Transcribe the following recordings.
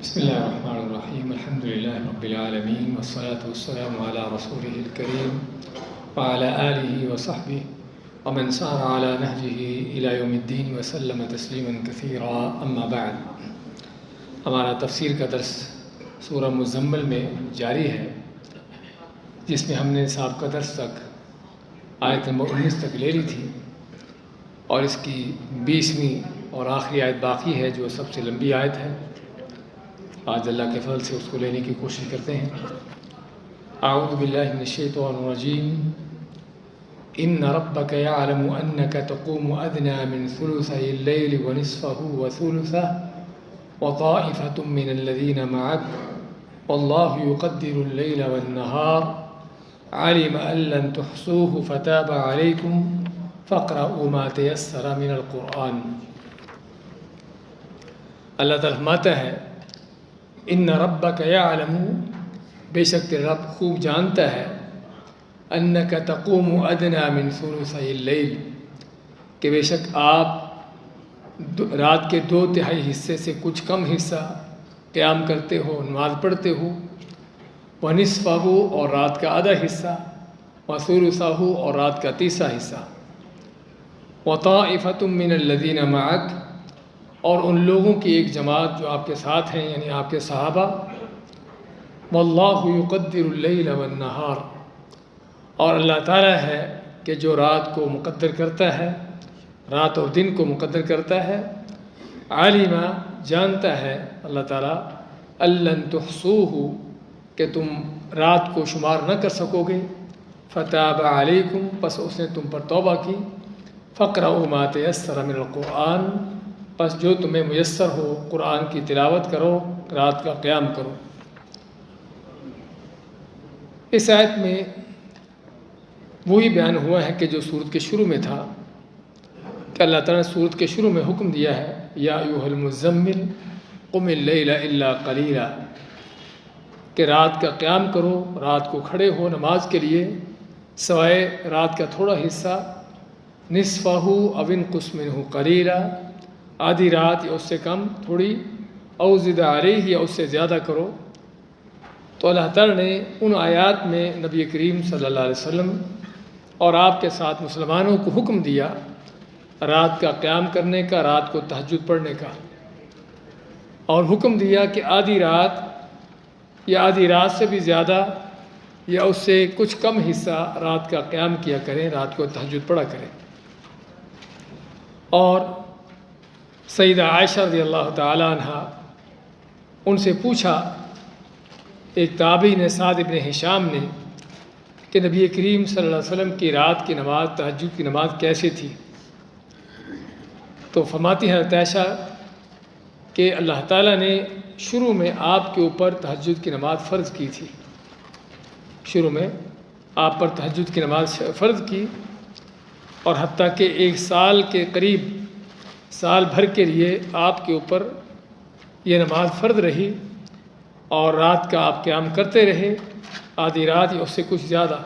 بسم اللہ الرحمن الرحیم الحمد للہ رب العالمین والصلاة والسلام علی رسولہ الکریم وعلی آلہ وصحبہ ومن سار علی نہجہ الی یوم الدین وسلم تسلیما کثیرا اما بعد۔ ہمارا تفسیر کا درس سورہ مزمل میں جاری ہے، جس میں ہم نے سابقہ درس تک آیت نمبر 19 تک لے لی تھی، اور اس کی 20ویں اور آخری آیت باقی ہے جو سب سے لمبی آیت ہے۔ آج اللہ کے فضل سے اس کو لینے کی کوشش کرتے ہیں۔ اعوذ باللہ من الشیطان الرجیم۔ ان ربک یعلم انک تقوم ادنی من ثلثی اللیل ونصفہ وثلثہ وطائفة من الذین معک واللہ یقدر اللیل والنہار علم ان لن تحصوه فتاب علیکم فاقرؤوا ما تیسر من القرآن۔ اللہ تعالیٰ فرماتا ہے ان ربک یعلم، بے شک تیرا رب خوب جانتا ہے، انک تقوم ادنی من ثلثی اللیل، کہ بے شک آپ رات کے 2/3 حصے سے کچھ کم حصہ قیام کرتے ہو، نماز پڑھتے ہو، ونصفہ اور رات کا آدھا حصہ، وثلثہ اور رات کا تیسرا حصہ، وطائفة من الذین معک اور ان لوگوں کی ایک جماعت جو آپ کے ساتھ ہیں، یعنی آپ کے صحابہ، واللہ یقدر اللیل والنہار، اور اللہ تعالیٰ ہے کہ جو رات کو مقدر کرتا ہے، رات اور دن کو مقدر کرتا ہے، علم جانتا ہے اللہ تعالیٰ، ان لن تحصوہ کہ تم رات کو شمار نہ کر سکو گے، فتاب علیکم پس اس نے تم پر توبہ کی، فاقرؤوا ما تیسر من القرآن پس جو تمہیں میسر ہو قرآن کی تلاوت کرو، رات کا قیام کرو۔ اس آیت میں وہی بیان ہوا ہے کہ جو سورت کے شروع میں تھا، کہ اللہ تعالیٰ نے سورت کے شروع میں حکم دیا ہے، یا ایھا المزمل قم اللیل الا قلیلا، کہ رات کا قیام کرو، رات کو کھڑے ہو نماز کے لیے، سوائے رات کا تھوڑا حصہ، نصفہ او انقص منہ قلیلا، آدھی رات یا اس سے کم تھوڑی، او زد علیہ یا اس سے زیادہ کرو۔ تو اللہ تعالیٰ نے ان آیات میں نبی کریم صلی اللہ علیہ وسلم اور آپ کے ساتھ مسلمانوں کو حکم دیا رات کا قیام کرنے کا، رات کو تہجد پڑھنے کا، اور حکم دیا کہ آدھی رات یا آدھی رات سے بھی زیادہ یا اس سے کچھ کم حصہ رات کا قیام کیا کریں، رات کو تہجد پڑھا کریں۔ اور سیدہ عائشہ رضی اللہ تعالی عنہ ان سے پوچھا، ایک تابعی نے، سعد بن ہشام نے، کہ نبی کریم صلی اللہ علیہ وسلم کی رات کی نماز، تہجد کی نماز کیسے تھی؟ تو فرماتی ہیں عائشہ کہ اللہ تعالیٰ نے شروع میں آپ کے اوپر تہجد کی نماز فرض کی تھی، شروع میں آپ پر تہجد کی نماز فرض کی، اور حتیٰ کہ 1 سال کے قریب، سال بھر کے لیے آپ کے اوپر یہ نماز فرض رہی، اور رات کا آپ قیام کرتے رہے، آدھی رات یا اس سے کچھ زیادہ۔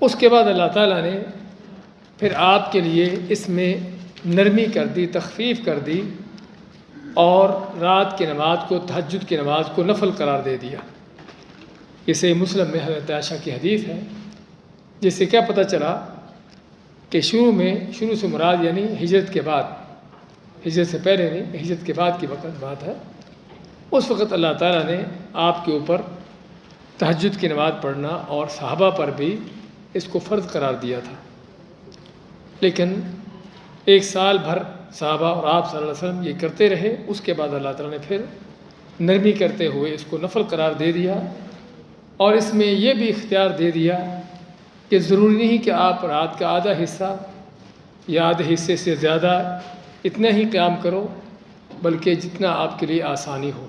اس کے بعد اللہ تعالیٰ نے پھر آپ کے لیے اس میں نرمی کر دی، تخفیف کر دی، اور رات کی نماز کو، تہجد کی نماز کو نفل قرار دے دیا۔ اسے مسلم میں حضرت عائشہ کی حدیث ہے، جس سے کیا پتہ چلا کہ شروع سے مراد یعنی ہجرت کے بعد، ہجرت سے پہلے نہیں، ہجرت کے بعد کی وقت بات ہے، اس وقت اللہ تعالیٰ نے آپ کے اوپر تہجد کی نماز پڑھنا اور صحابہ پر بھی اس کو فرض قرار دیا تھا، لیکن 1 سال بھر صحابہ اور آپ صلی اللہ علیہ وسلم یہ کرتے رہے۔ اس کے بعد اللہ تعالیٰ نے پھر نرمی کرتے ہوئے اس کو نفل قرار دے دیا، اور اس میں یہ بھی اختیار دے دیا کہ ضروری نہیں کہ آپ رات کا آدھا حصہ یا آدھے حصے سے زیادہ اتنا ہی قیام کرو، بلکہ جتنا آپ کے لیے آسانی ہو،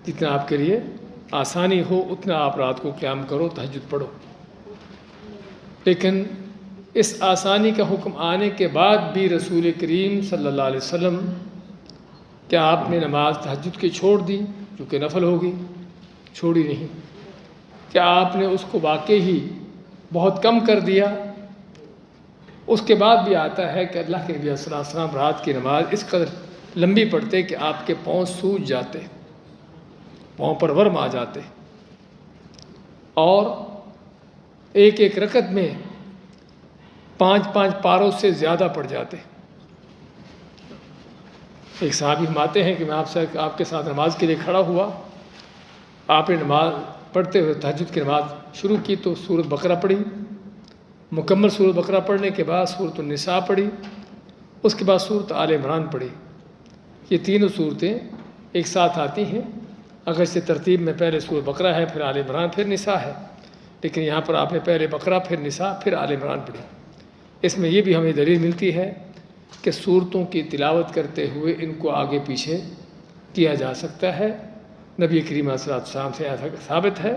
جتنا آپ کے لیے آسانی ہو اتنا آپ رات کو قیام کرو، تہجد پڑھو۔ لیکن اس آسانی کا حکم آنے کے بعد بھی رسول کریم صلی اللہ علیہ وسلم کیا آپ نے نماز تہجد کی چھوڑ دی جو کہ نفل ہوگی؟ چھوڑی نہیں۔ کیا آپ نے اس کو واقعی ہی بہت کم کر دیا؟ اس کے بعد بھی آتا ہے کہ اللہ کے نبی صلی اللہ علیہ وسلم رات کی نماز اس قدر لمبی پڑھتے کہ آپ کے پاؤں سوج جاتے، پاؤں پر ورم آ جاتے، اور ایک ایک رکعت میں 5 پاروں سے زیادہ پڑ جاتے۔ ایک صحابی فرماتے ہیں کہ میں آپ کے ساتھ نماز کے لیے کھڑا ہوا، آپ نے نماز پڑھتے ہوئے تہجد کی نماز شروع کی تو سورۃ بقرہ پڑھی، مکمل سورۃ بقرہ پڑھنے کے بعد سورۃ النساء پڑھی، اس کے بعد سورۃ آل عمران پڑھی۔ یہ تینوں صورتیں ایک ساتھ آتی ہیں، اگر سے ترتیب میں پہلے سورۃ بقرہ ہے، پھر آل عمران، پھر نساء ہے، لیکن یہاں پر آپ نے پہلے بقرہ، پھر نساء، پھر آل عمران پڑھی۔ اس میں یہ بھی ہمیں دلیل ملتی ہے کہ صورتوں کی تلاوت کرتے ہوئے ان کو آگے پیچھے کیا جا سکتا ہے۔ نبی کریم صلی اللہ علیہ وسلم سے ایسا ثابت ہے۔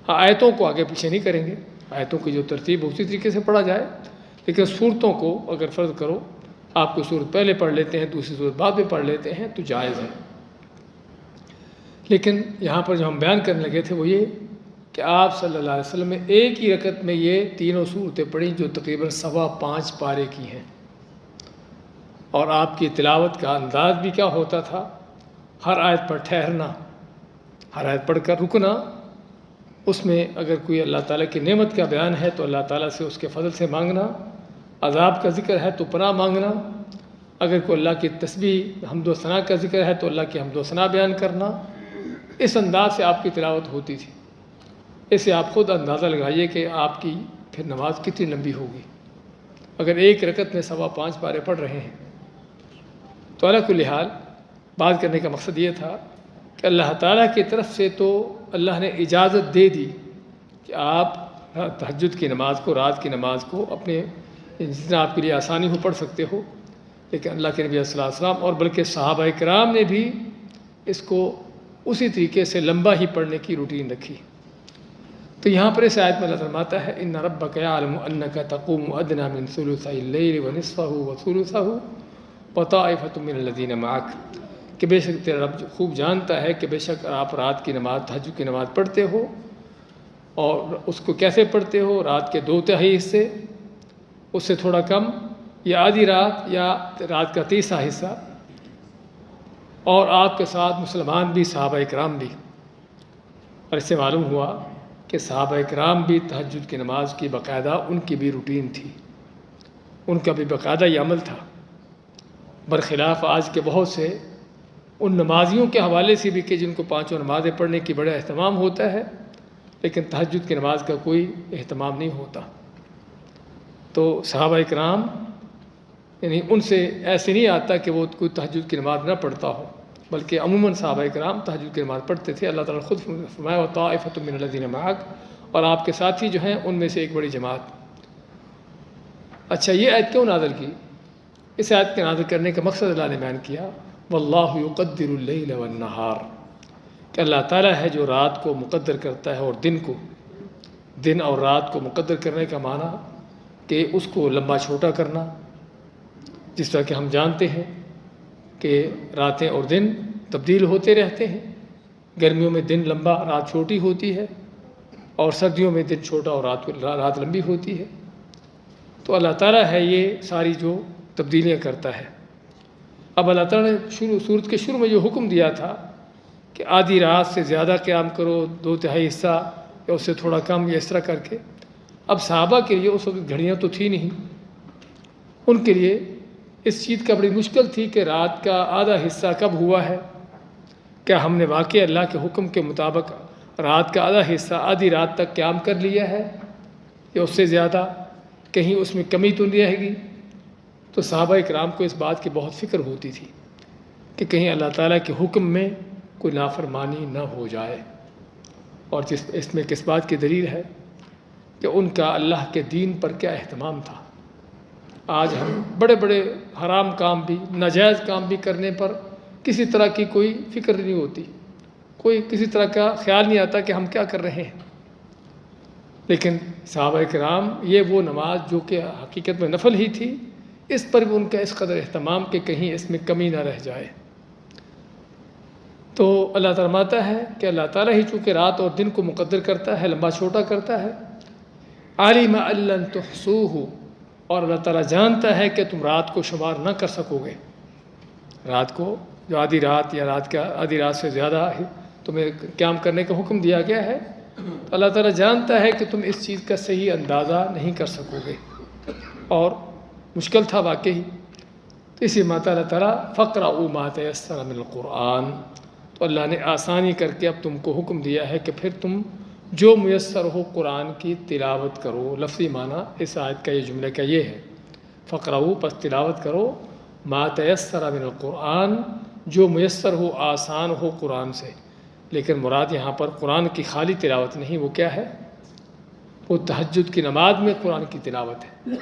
ہاں، آیتوں کو آگے پیچھے نہیں کریں گے، آیتوں کی جو ترتیب اسی طریقے سے پڑھا جائے، لیکن صورتوں کو اگر فرض کرو آپ کو صورت پہلے پڑھ لیتے ہیں، دوسری صورت بعد میں پڑھ لیتے ہیں تو جائز ہے۔ لیکن یہاں پر جو ہم بیان کرنے لگے تھے وہ یہ کہ آپ صلی اللہ علیہ وسلم نے ایک ہی رکعت میں یہ تینوں صورتیں پڑھیں جو تقریباً 5.25 پارے کی ہیں، اور آپ کی تلاوت کا انداز بھی کیا ہوتا تھا، ہر آیت پر ٹھہرنا، ہر آیت پڑھ کر رکنا، اس میں اگر کوئی اللہ تعالیٰ کی نعمت کا بیان ہے تو اللہ تعالیٰ سے اس کے فضل سے مانگنا، عذاب کا ذکر ہے تو پناہ مانگنا، اگر کوئی اللہ کی تسبیح حمد و ثنا کا ذکر ہے تو اللہ کی حمد و ثنا بیان کرنا۔ اس انداز سے آپ کی تلاوت ہوتی تھی۔ اسے آپ خود اندازہ لگائیے کہ آپ کی پھر نماز کتنی لمبی ہوگی اگر ایک رکعت میں 5.25 پارے پڑھ رہے ہیں۔ تو علی کل حال بات کرنے کا مقصد یہ تھا کہ اللہ تعالیٰ کی طرف سے تو اللہ نے اجازت دے دی کہ آپ تہجد کی نماز کو، رات کی نماز کو اپنے جتنا آپ کے لیے آسانی ہو پڑھ سکتے ہو، لیکن اللہ کے نبی صلی اللہ علیہ وسلم اور بلکہ صحابہ کرام نے بھی اس کو اسی طریقے سے لمبا ہی پڑھنے کی روٹین رکھی۔ تو یہاں پر اس آیت میں اللہ فرماتا ہے ان ربک یعلم انک تقوم ادنی من ثلثی اللیل ونصفہ وثلثہ وطائفۃ من الذین معک، کہ بے شک تیرا رب خوب جانتا ہے کہ بے شک آپ رات کی نماز، تہجد کی نماز پڑھتے ہو، اور اس کو کیسے پڑھتے ہو، رات کے 2/3 حصے، اس سے تھوڑا کم، یا آدھی رات، یا رات کا تیسرا حصہ، اور آپ کے ساتھ مسلمان بھی، صحابہ کرام بھی۔ اور اس سے معلوم ہوا کہ صحابہ کرام بھی تہجد کی نماز کی باقاعدہ ان کی بھی روٹین تھی، ان کا بھی باقاعدہ یہ عمل تھا، برخلاف آج کے بہت سے ان نمازیوں کے حوالے سے بھی کہ جن کو 5 نمازیں پڑھنے کی بڑا اہتمام ہوتا ہے، لیکن تہجد کی نماز کا کوئی اہتمام نہیں ہوتا۔ تو صحابہ کرام یعنی ان سے ایسے نہیں آتا کہ وہ کوئی تہجد کی نماز نہ پڑھتا ہو، بلکہ عموماً صحابہ کرام تہجد کی نماز پڑھتے تھے۔ اللہ تعالیٰ خود فرمایا وطائفۃ من الذین معک، اور آپ کے ساتھی جو ہیں ان میں سے ایک بڑی جماعت۔ اچھا، یہ آیت کیوں نازل کی؟ اس آیت کے نازل کرنے کا مقصد اللہ نے بیان کیا، واللہ یقدر اللیل والنہار، کہ اللہ تعالیٰ ہے جو رات کو مقدر کرتا ہے اور دن کو، دن اور رات کو مقدر کرنے کا معنی کہ اس کو لمبا چھوٹا کرنا، جس طرح کہ ہم جانتے ہیں کہ راتیں اور دن تبدیل ہوتے رہتے ہیں، گرمیوں میں دن لمبا رات چھوٹی ہوتی ہے، اور سردیوں میں دن چھوٹا اور رات لمبی ہوتی ہے۔ تو اللہ تعالیٰ ہے یہ ساری جو تبدیلیاں کرتا ہے۔ اب اللہ تعالیٰ نے سورت کے شروع میں جو حکم دیا تھا کہ آدھی رات سے زیادہ قیام کرو، 2/3 حصہ یا اس سے تھوڑا کم، یا اس طرح کر کے، اب صحابہ کے لیے اس وقت گھڑیاں تو تھی نہیں، ان کے لیے اس چیز کا بڑی مشکل تھی کہ رات کا آدھا حصہ کب ہوا ہے، کیا ہم نے واقعی اللہ کے حکم کے مطابق رات کا آدھا حصہ آدھی رات تک قیام کر لیا ہے یا اس سے زیادہ، کہیں اس میں کمی تو نہیں رہے گی۔ تو صحابہ کرام کو اس بات کی بہت فکر ہوتی تھی کہ کہیں اللہ تعالیٰ کے حکم میں کوئی نافرمانی نہ ہو جائے، اور اس میں کس بات کی دلیل ہے کہ ان کا اللہ کے دین پر کیا اہتمام تھا۔ آج ہم بڑے بڑے حرام کام بھی، ناجائز کام بھی کرنے پر کسی طرح کی کوئی فکر نہیں ہوتی، کوئی کسی طرح کا خیال نہیں آتا کہ ہم کیا کر رہے ہیں، لیکن صحابہ کرام یہ وہ نماز جو کہ حقیقت میں نفل ہی تھی، اس پر بھی ان کا اس قدر اہتمام کہ کہیں اس میں کمی نہ رہ جائے۔ تو اللہ تعالیٰ فرماتا ہے کہ اللہ تعالیٰ ہی چونکہ رات اور دن کو مقدر کرتا ہے، لمبا چھوٹا کرتا ہے، عالم ان لن تحصوہ، اور اللہ تعالیٰ جانتا ہے کہ تم رات کو شمار نہ کر سکو گے، رات کو جو آدھی رات یا رات کا آدھی رات سے زیادہ ہے تمہیں قیام کرنے کا حکم دیا گیا ہے، تو اللہ تعالیٰ جانتا ہے کہ تم اس چیز کا صحیح اندازہ نہیں کر سکو گے، اور مشکل تھا واقعی۔ تو اسی ماں اللہ تعالیٰ فَاقْرَؤُوا مَا تَيَسَّرَ مِنَ الْقُرْآنِ، تو اللہ نے آسانی کر کے اب تم کو حکم دیا ہے کہ پھر تم جو میسر ہو قرآن کی تلاوت کرو۔ لفظی معنی اس آیت کا یہ جملے کا یہ ہے، فَاقْرَؤُوا، پس تلاوت کرو، مَا تَيَسَّرَ مِنَ الْقُرْآنِ، جو میسر ہو، آسان ہو قرآن سے۔ لیکن مراد یہاں پر قرآن کی خالی تلاوت نہیں، وہ کیا ہے؟ وہ تہجد کی نماز میں قرآن کی تلاوت ہے،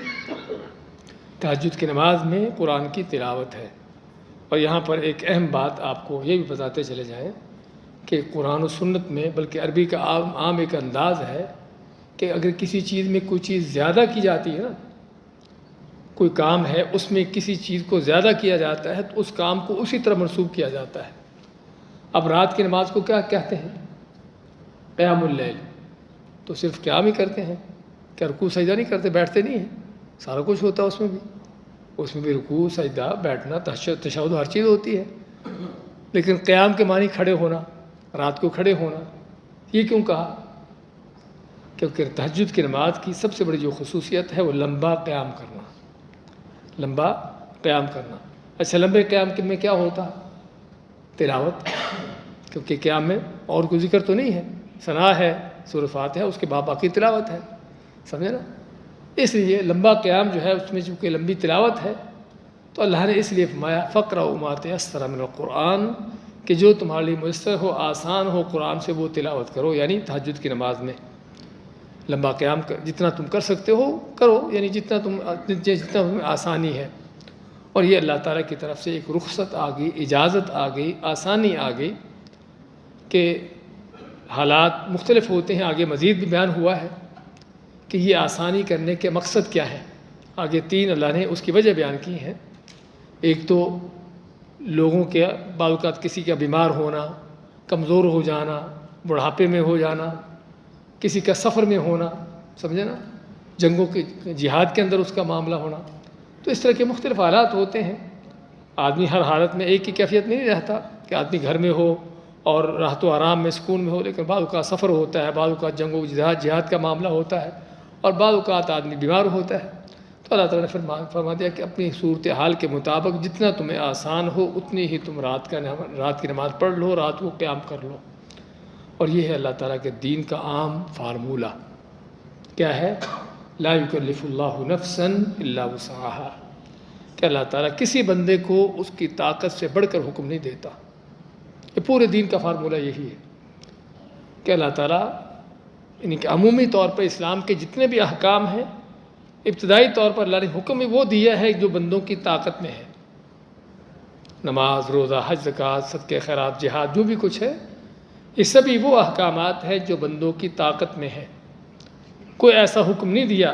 تہجد کی نماز میں قرآن کی تلاوت ہے۔ اور یہاں پر ایک اہم بات آپ کو یہ بھی بتاتے چلے جائیں کہ قرآن و سنت میں، بلکہ عربی کا عام ایک انداز ہے کہ اگر کسی چیز میں کوئی چیز زیادہ کی جاتی ہے نا، کوئی کام ہے اس میں کسی چیز کو زیادہ کیا جاتا ہے، تو اس کام کو اسی طرح منسوب کیا جاتا ہے۔ اب رات کی نماز کو کیا کہتے ہیں؟ قیام اللیل، تو صرف قیام ہی کرتے ہیں، کیا رکوع سجدہ نہیں کرتے، بیٹھتے نہیں ہیں؟ سارا کچھ ہوتا ہے اس میں بھی رکوع سجدہ بیٹھنا تشہد ہر چیز ہوتی ہے۔ لیکن قیام کے معنی کھڑے ہونا، رات کو کھڑے ہونا، یہ کیوں کہا؟ کیونکہ تہجد کی نماز کی سب سے بڑی جو خصوصیت ہے وہ لمبا قیام کرنا، لمبا قیام کرنا۔ اچھا، لمبے قیام میں کیا ہوتا؟ تلاوت، کیونکہ قیام میں اور کوئی ذکر تو نہیں ہے، ثنا ہے، سورہ فاتحہ، اس کے بعد باقی تلاوت ہے، سمجھے نا؟ اس لیے لمبا قیام جو ہے اس میں چونکہ لمبی تلاوت ہے، تو اللہ نے اس لیے فرمایا فَاقْرَؤُوا مَا تَيَسَّرَ مِنَ الْقُرْآنِ، کہ جو تمہارے لیے میسر ہو، آسان ہو قرآن سے، وہ تلاوت کرو، یعنی تہجد کی نماز میں لمبا قیام جتنا تم کر سکتے ہو کرو، یعنی جتنا تمہیں آسانی ہے۔ اور یہ اللہ تعالیٰ کی طرف سے ایک رخصت آ گئی، اجازت آ گئی، آسانی آ گئی کہ حالات مختلف ہوتے ہیں۔ آگے مزید بھی بیان ہوا ہے کہ یہ آسانی کرنے کے مقصد کیا ہے۔ آگے 3 اللہ نے اس کی وجہ بیان کی ہیں۔ ایک تو لوگوں کے بعض اوقات کسی کا بیمار ہونا، کمزور ہو جانا، بڑھاپے میں ہو جانا، کسی کا سفر میں ہونا، سمجھے نا، جنگوں کے جہاد کے اندر اس کا معاملہ ہونا، تو اس طرح کے مختلف حالات ہوتے ہیں۔ آدمی ہر حالت میں ایک ہی کیفیت نہیں رہتا کہ آدمی گھر میں ہو اور راحت و آرام میں سکون میں ہو، لیکن بعض اوقات سفر ہوتا ہے، بعض اوقات جنگوں جہاد کا معاملہ ہوتا ہے، اور بعض اوقات آدمی بیمار ہوتا ہے۔ تو اللہ تعالیٰ نے فرما دیا کہ اپنی صورتحال کے مطابق جتنا تمہیں آسان ہو اتنی ہی تم رات کی نماز پڑھ لو، رات کو قیام کر لو۔ اور یہ ہے اللہ تعالیٰ کے دین کا عام فارمولہ، کیا ہے؟ لا یکلف اللہ نفسا الا وسعها، کہ اللہ تعالیٰ کسی بندے کو اس کی طاقت سے بڑھ کر حکم نہیں دیتا۔ یہ پورے دین کا فارمولہ یہی ہے کہ اللہ تعالیٰ یعنی کہ عمومی طور پر اسلام کے جتنے بھی احکام ہیں، ابتدائی طور پر اللہ نے حکم وہ دیا ہے جو بندوں کی طاقت میں ہے۔ نماز، روزہ، حج، زکوٰۃ، صدقے، خیرات، جہاد، جو بھی کچھ ہے، یہ سبھی وہ احکامات ہیں جو بندوں کی طاقت میں ہے۔ کوئی ایسا حکم نہیں دیا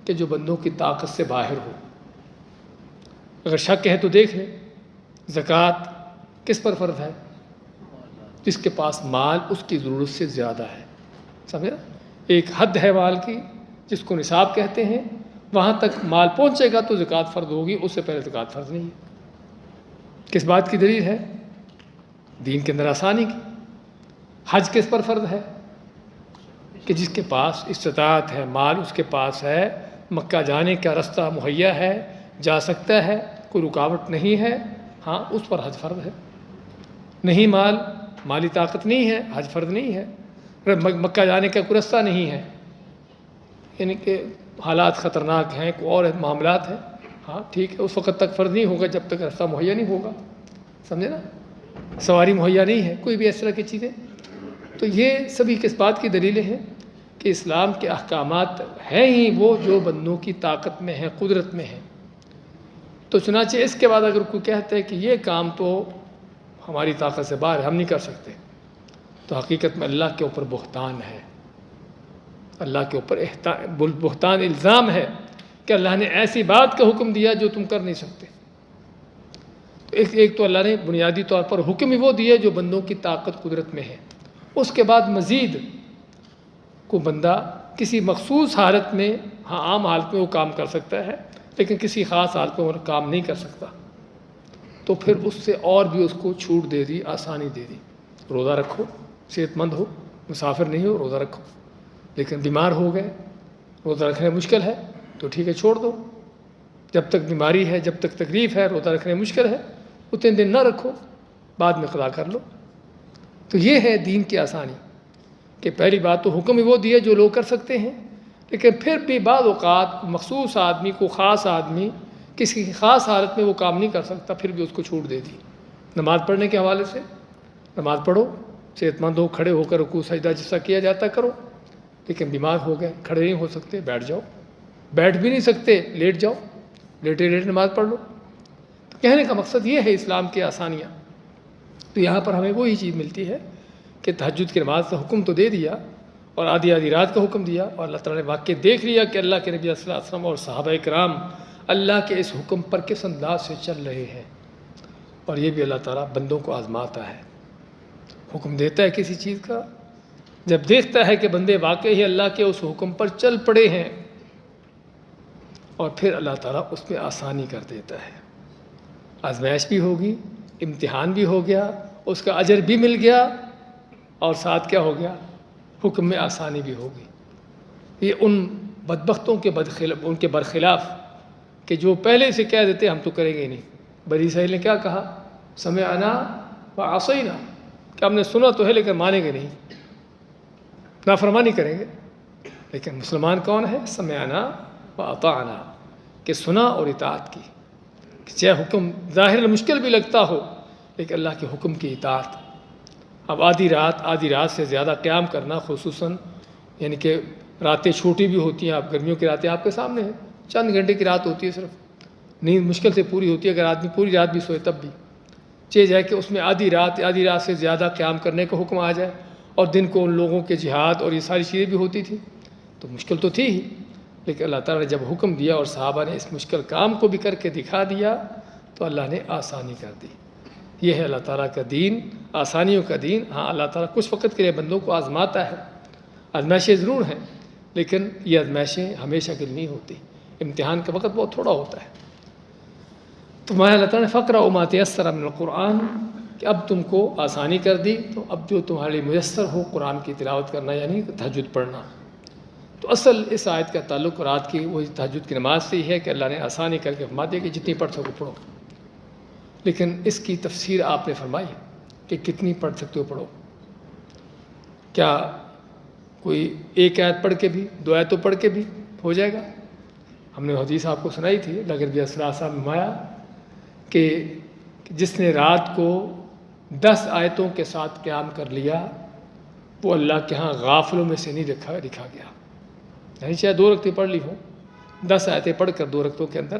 کہ جو بندوں کی طاقت سے باہر ہو۔ اگر شک ہے تو دیکھ لیں، زکوٰۃ کس پر فرض ہے؟ جس کے پاس مال اس کی ضرورت سے زیادہ ہے، سمجھا؟ ایک حد ہے مال کی جس کو نصاب کہتے ہیں، وہاں تک مال پہنچے گا تو زکوٰۃ فرض ہوگی، اس سے پہلے زکوٰۃ فرض نہیں ہے۔ کس بات کی دلیل ہے؟ دین کے اندر آسانی کی۔ حج کس پر فرض ہے؟ کہ جس کے پاس استطاعت ہے، مال اس کے پاس ہے، مکہ جانے کا رستہ مہیا ہے، جا سکتا ہے، کوئی رکاوٹ نہیں ہے، ہاں اس پر حج فرض ہے۔ نہیں مالی طاقت نہیں ہے، حج فرض نہیں ہے۔ مکہ جانے کا کوئی رستہ نہیں ہے، یعنی کہ حالات خطرناک ہیں، کوئی اور معاملات ہیں، ہاں ٹھیک ہے، اس وقت تک فرض نہیں ہوگا جب تک راستہ مہیا نہیں ہوگا، سمجھے نا، سواری مہیا نہیں ہے، کوئی بھی اس طرح کی چیزیں۔ تو یہ سبھی کس بات کی دلیلیں ہیں کہ اسلام کے احکامات ہیں ہی وہ جو بندوں کی طاقت میں ہیں، قدرت میں ہیں۔ تو چنانچہ اس کے بعد اگر کوئی کہتا ہے کہ یہ کام تو ہماری طاقت سے باہر ہم نہیں کر سکتے، تو حقیقت میں اللہ کے اوپر بہتان ہے، اللہ کے اوپر بہتان الزام ہے کہ اللہ نے ایسی بات کا حکم دیا جو تم کر نہیں سکتے۔ تو ایک تو اللہ نے بنیادی طور پر حکم ہی وہ دیا جو بندوں کی طاقت قدرت میں ہے۔ اس کے بعد مزید کو بندہ کسی مخصوص حالت میں، ہاں عام حالت میں وہ کام کر سکتا ہے، لیکن کسی خاص حالت میں وہ کام نہیں کر سکتا۔ تو پھر اس سے اور بھی اس کو چھوٹ دے دی، آسانی دے دی۔ روزہ رکھو، صحت مند ہو، مسافر نہیں ہو، روزہ رکھو، لیکن بیمار ہو گئے، روزہ رکھنے مشکل ہے تو ٹھیک ہے چھوڑ دو، جب تک بیماری ہے، جب تک تکلیف ہے، روزہ رکھنے مشکل ہے، اتنے دن نہ رکھو، بعد میں قضا کر لو۔ تو یہ ہے دین کی آسانی کہ پہلی بات تو حکم ہی وہ دیا جو لوگ کر سکتے ہیں، لیکن پھر بھی بعض اوقات مخصوص آدمی کو، خاص آدمی کسی خاص حالت میں وہ کام نہیں کر سکتا، پھر بھی اس کو چھوٹ دے دی۔ نماز پڑھنے کے حوالے سے نماز پڑھو، صحت مند ہو، کھڑے ہو کر رکوع سجدہ جس طرح کیا جاتا کرو، لیکن بیمار ہو گئے، کھڑے نہیں ہو سکتے، بیٹھ جاؤ، بیٹھ بھی نہیں سکتے، لیٹ جاؤ، لیٹے لیٹے نماز پڑھ لو۔ تو کہنے کا مقصد یہ ہے اسلام کی آسانیاں۔ تو یہاں پر ہمیں وہی چیز ملتی ہے کہ تہجد کی نماز کا حکم تو دے دیا اور آدھی آدھی رات کا حکم دیا، اور اللہ تعالیٰ نے واقع دیکھ لیا کہ اللہ کے نبی صلی اللہ علیہ وسلم اور صحابہ کرام اللہ کے اس حکم پر کس انداز سے چل رہے ہیں۔ اور یہ بھی اللہ تعالیٰ بندوں کو آزماتا ہے، حکم دیتا ہے کسی چیز کا، جب دیکھتا ہے کہ بندے واقعی اللہ کے اس حکم پر چل پڑے ہیں، اور پھر اللہ تعالیٰ اس میں آسانی کر دیتا ہے۔ آزمائش بھی ہوگی، امتحان بھی ہو گیا، اس کا اجر بھی مل گیا، اور ساتھ کیا ہو گیا، حکم میں آسانی بھی ہوگی۔ یہ ان بدبختوں کے ان کے برخلاف کہ جو پہلے سے کہہ دیتے ہم تو کریں گے نہیں۔ بنی اسرائیل نے کیا کہا؟ سمعنا وعصینا، کہ ہم نے سنا تو ہے لیکن مانیں گے نہیں، نافرمانی کریں گے۔ لیکن مسلمان کون ہے؟ سمعنا واطعنا، کہ سنا اور اطاعت کی، کہ چاہے حکم ظاہر مشکل بھی لگتا ہو لیکن اللہ کے حکم کی اطاعت۔ اب آدھی رات سے زیادہ قیام کرنا، خصوصاً یعنی کہ راتیں چھوٹی بھی ہوتی ہیں، آپ گرمیوں کی راتیں آپ کے سامنے ہیں، چند گھنٹے کی رات ہوتی ہے، صرف نیند مشکل سے پوری ہوتی ہے، اگر آدمی پوری رات بھی سوئے تب بھی چیز ہے کہ اس میں آدھی رات سے زیادہ قیام کرنے کا حکم آ جائے، اور دن کو ان لوگوں کے جہاد اور یہ ساری چیزیں بھی ہوتی تھیں، تو مشکل تو تھی ہی، لیکن اللہ تعالیٰ نے جب حکم دیا اور صحابہ نے اس مشکل کام کو بھی کر کے دکھا دیا تو اللہ نے آسانی کر دی۔ یہ ہے اللہ تعالیٰ کا دین، آسانیوں کا دین۔ ہاں اللہ تعالیٰ کچھ وقت کے لیے بندوں کو آزماتا ہے، آزمائشیں ضرور ہیں، لیکن یہ آزمائشیں ہمیشہ کے لیے نہیں ہوتی، امتحان کا وقت بہت تھوڑا ہوتا ہے۔ تو میں اللہ تعالیٰ نے فقرأ ما تیسر من القرآن، کہ اب تم کو آسانی کر دی، تو اب جو تمہارے لیے میسر ہو قرآن کی تلاوت کرنا، یعنی تہجد پڑھنا۔ تو اصل اس آیت کا تعلق رات کی وہی تہجد کی نماز سے ہی ہے کہ اللہ نے آسانی کر کے فرما دیا کہ جتنی پڑھ سکو پڑھو، لیکن اس کی تفسیر آپ نے فرمائی کہ کتنی پڑھ سکتے ہو پڑھو۔ کیا کوئی ایک آیت پڑھ کے بھی، دو آیتوں پڑھ کے بھی ہو جائے گا؟ ہم نے حدیث آپ کو سنائی تھی، لیکن بھی صلی اللہ علیہ وسلم نے فرمایا کہ جس نے رات کو 10 آیتوں کے ساتھ قیام کر لیا وہ اللہ کے ہاں غافلوں میں سے نہیں لکھا گیا، یعنی چاہے 2 رکعتیں پڑھ لی ہوں، 10 آیتیں پڑھ کر 2 رکعتوں کے اندر،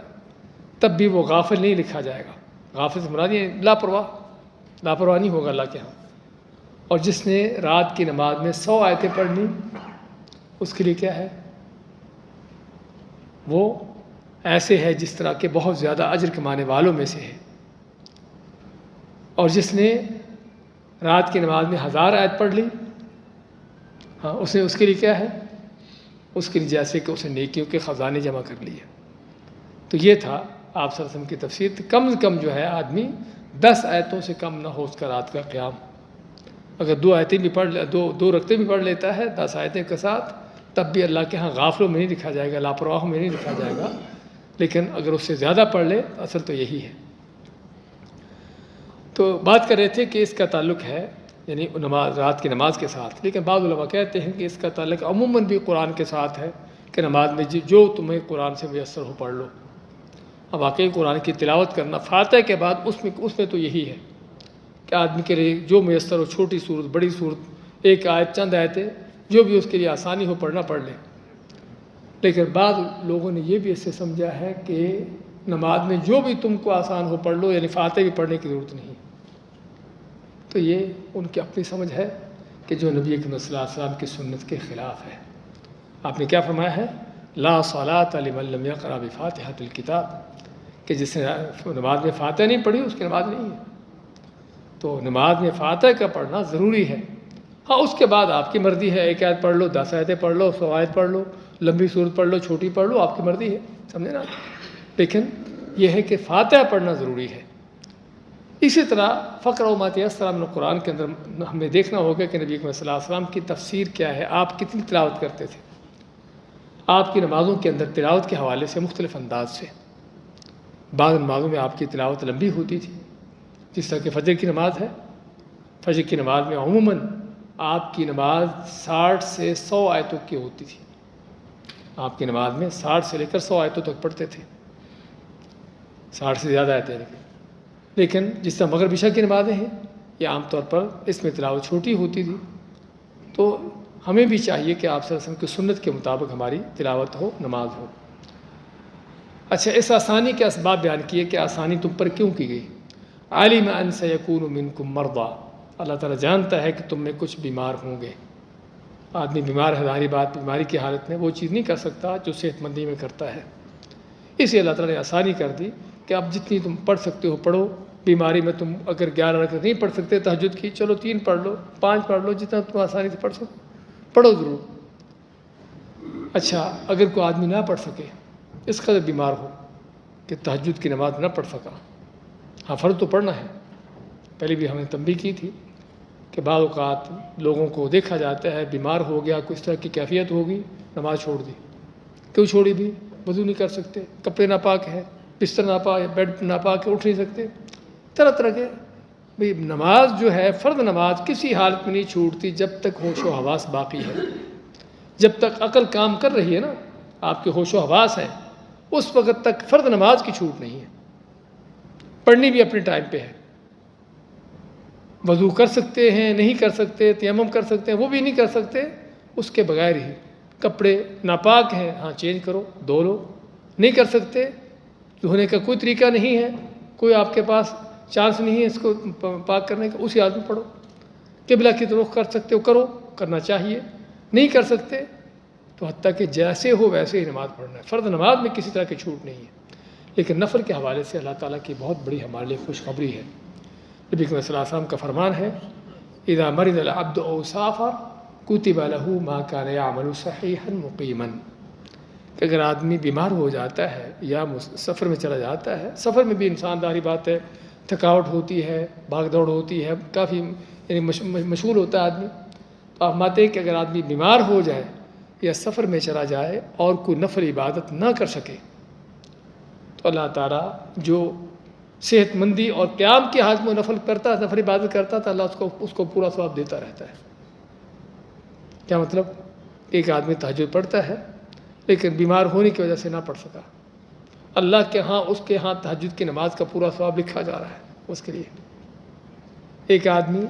تب بھی وہ غافل نہیں لکھا جائے گا۔ غافل سے مراد یہ لاپرواہ نہیں ہوگا اللہ کے ہاں۔ اور جس نے رات کی نماز میں 100 آیتیں پڑھنی، اس کے لیے کیا ہے؟ وہ ایسے ہے جس طرح کے بہت زیادہ اجر کمانے والوں میں سے ہے۔ اور جس نے رات کی نماز میں 1000 آیت پڑھ لی، ہاں اس کے لیے کیا ہے؟ اس کے لیے جیسے کہ اسے نیکیوں کے خزانے جمع کر لیے۔ تو یہ تھا آپ صلی اللہ علیہ وسلم کی تفسیر، کم از کم جو ہے آدمی 10 آیتوں سے کم نہ ہو اس کا رات کا قیام۔ اگر 2 آیتیں بھی پڑھ لے، دو رکعتیں بھی پڑھ لیتا ہے 10 آیتیں کے ساتھ، تب بھی اللہ کے ہاں غافلوں میں نہیں لکھا جائے گا، لاپرواہوں میں نہیں لکھا جائے گا۔ لیکن اگر اس سے زیادہ پڑھ لے، اصل تو یہی ہے۔ تو بات کر رہے تھے کہ اس کا تعلق ہے یعنی رات کی نماز کے ساتھ، لیکن بعض علماء کہتے ہیں کہ اس کا تعلق عموماً بھی قرآن کے ساتھ ہے، کہ نماز میں جو تمہیں قرآن سے میسر ہو پڑھ لو۔ اب واقعی قرآن کی تلاوت کرنا فاتحہ کے بعد اس میں تو یہی ہے کہ آدمی کے لیے جو میسر ہو، چھوٹی صورت، بڑی صورت، ایک آیت، چند آیتیں، جو بھی اس کے لیے آسانی ہو پڑھنا پڑھ لے۔ لیکن بعض لوگوں نے یہ بھی اس سے سمجھا ہے کہ نماز میں جو بھی تم کو آسان ہو پڑھ لو، یعنی فاتحہ بھی پڑھنے کی ضرورت نہیں۔ تو یہ ان کی اپنی سمجھ ہے کہ جو نبی اکرم صلی اللہ علیہ وسلم کی سنت کے خلاف ہے۔ آپ نے کیا فرمایا ہے؟ لا صلاۃ لمن لم یقرأ بفاتحۃ الکتاب، کہ جس نے نماز میں فاتحہ نہیں پڑھی اس کی نماز نہیں ہے۔ تو نماز میں فاتحہ کا پڑھنا ضروری ہے۔ ہاں اس کے بعد آپ کی مرضی ہے، ایک آیت پڑھ لو، 10 آیتیں پڑھ لو، 100 آیت پڑھ لو، لمبی صورت پڑھ لو، چھوٹی پڑھ لو، آپ کی مرضی ہے، سمجھے نا۔ لیکن یہ ہے کہ فاتحہ پڑھنا ضروری ہے۔ اسی طرح فقر و ماتیسر من القرآن کے اندر ہمیں دیکھنا ہوگا کہ نبی صلی اللہ علیہ وسلم کی تفسیر کیا ہے، آپ کتنی تلاوت کرتے تھے۔ آپ کی نمازوں کے اندر تلاوت کے حوالے سے مختلف انداز سے، بعض نمازوں میں آپ کی تلاوت لمبی ہوتی تھی، جس طرح کہ فجر کی نماز ہے۔ فجر کی نماز میں عموماً آپ کی نماز 60 سے 100 آیتوں کی ہوتی تھی۔ آپ کی نماز میں 60 سے لے کر 100 آیتوں تک پڑھتے تھے، 60 سے زیادہ آیتیں لیکن جس طرح مغرب عشاء کی نمازیں ہیں یہ عام طور پر اس میں تلاوت چھوٹی ہوتی تھی۔ تو ہمیں بھی چاہیے کہ آپ صلی اللہ علیہ وسلم کی سنت کے مطابق ہماری تلاوت ہو، نماز ہو۔ اچھا، اس آسانی کے اسباب بیان کیے کہ آسانی تم پر کیوں کی گئی۔ علم ان سیکون منکم مرضی، اللہ تعالیٰ جانتا ہے کہ تم میں کچھ بیمار ہوں گے۔ آدمی بیمار ہے، ظاہری بات بیماری کی حالت میں وہ چیز نہیں کر سکتا جو صحت مندی میں کرتا ہے، اس لیے اللہ تعالیٰ نے آسانی کر دی کہ اب جتنی تم پڑھ سکتے ہو پڑھو۔ بیماری میں تم اگر 11 رکعت نہیں پڑھ سکتے تہجد کی، چلو 3 پڑھ لو، 5 پڑھ لو، جتنا تم آسانی سے پڑھ سکو پڑھو ضرور۔ اچھا، اگر کوئی آدمی نہ پڑھ سکے، اس قدر بیمار ہو کہ تہجد کی نماز نہ پڑھ سکا، ہاں فرض تو پڑھنا ہے۔ پہلے بھی ہم نے تنبیہ کی تھی کہ بعض اوقات لوگوں کو دیکھا جاتا ہے بیمار ہو گیا، کوئی اس طرح کی کیفیت ہوگی، نماز چھوڑ دی۔ کیوں چھوڑی بھی؟ وضو نہیں کر سکتے، کپڑے ناپاک ہیں، بستر ناپاک ہے، بیڈ ناپاک ہے، اٹھ نہیں سکتے، طرح طرح کے۔ بھئی نماز جو ہے، فرض نماز کسی حالت میں نہیں چھوٹتی جب تک ہوش و حواس باقی ہے، جب تک عقل کام کر رہی ہے نا، آپ کے ہوش و حواس ہیں، اس وقت تک فرض نماز کی چھوٹ نہیں ہے۔ پڑھنی بھی اپنے ٹائم پہ ہے، وضو کر سکتے ہیں، نہیں کر سکتے، تیمم کر سکتے ہیں، وہ بھی نہیں کر سکتے، اس کے بغیر ہی۔ کپڑے ناپاک ہیں، ہاں چینج کرو، دھو لو، نہیں کر سکتے، دھونے کا کوئی طریقہ نہیں ہے، کوئی آپ کے پاس چانس نہیں ہے اس کو پاک کرنے کا، اسی آدمی پڑھو۔ قبلہ کی طرف کر سکتے ہو کرو، کرنا چاہیے، نہیں کر سکتے تو حتیٰ کہ جیسے ہو ویسے ہی نماز پڑھنا ہے۔ فرض نماز میں کسی طرح کی چھوٹ نہیں ہے، لیکن نفل کے حوالے سے اللہ تعالیٰ کی بہت بڑی ہمارے لیے خوشخبری ہے۔ نبی صلی اللہ علیہ وسلم کا فرمان ہے، اذا مرض العبد او سافر کتب له ما كان يعمل صحیحا مقیما، کہ اگر آدمی بیمار ہو جاتا ہے یا سفر میں چلا جاتا ہے، سفر میں بھی انسان داری بات ہے، تھکاوٹ ہوتی ہے، بھاگ دوڑ ہوتی ہے، کافی یعنی مشغول ہوتا ہے آدمی، تو آپ ماتے ہیں کہ اگر آدمی بیمار ہو جائے یا سفر میں چلا جائے اور کوئی نفل عبادت نہ کر سکے، تو اللہ تعالیٰ جو صحت مندی اور قیام کی حالت میں نفل کرتا ہے، نفل عبادت کرتا تو اللہ اس کو پورا ثواب دیتا رہتا ہے۔ کیا مطلب؟ ایک آدمی تہجد پڑھتا ہے لیکن بیمار ہونے کی وجہ سے نہ پڑھ سکا، اللہ کے ہاں اس کے ہاں تہجد کی نماز کا پورا ثواب لکھا جا رہا ہے اس کے لیے۔ ایک آدمی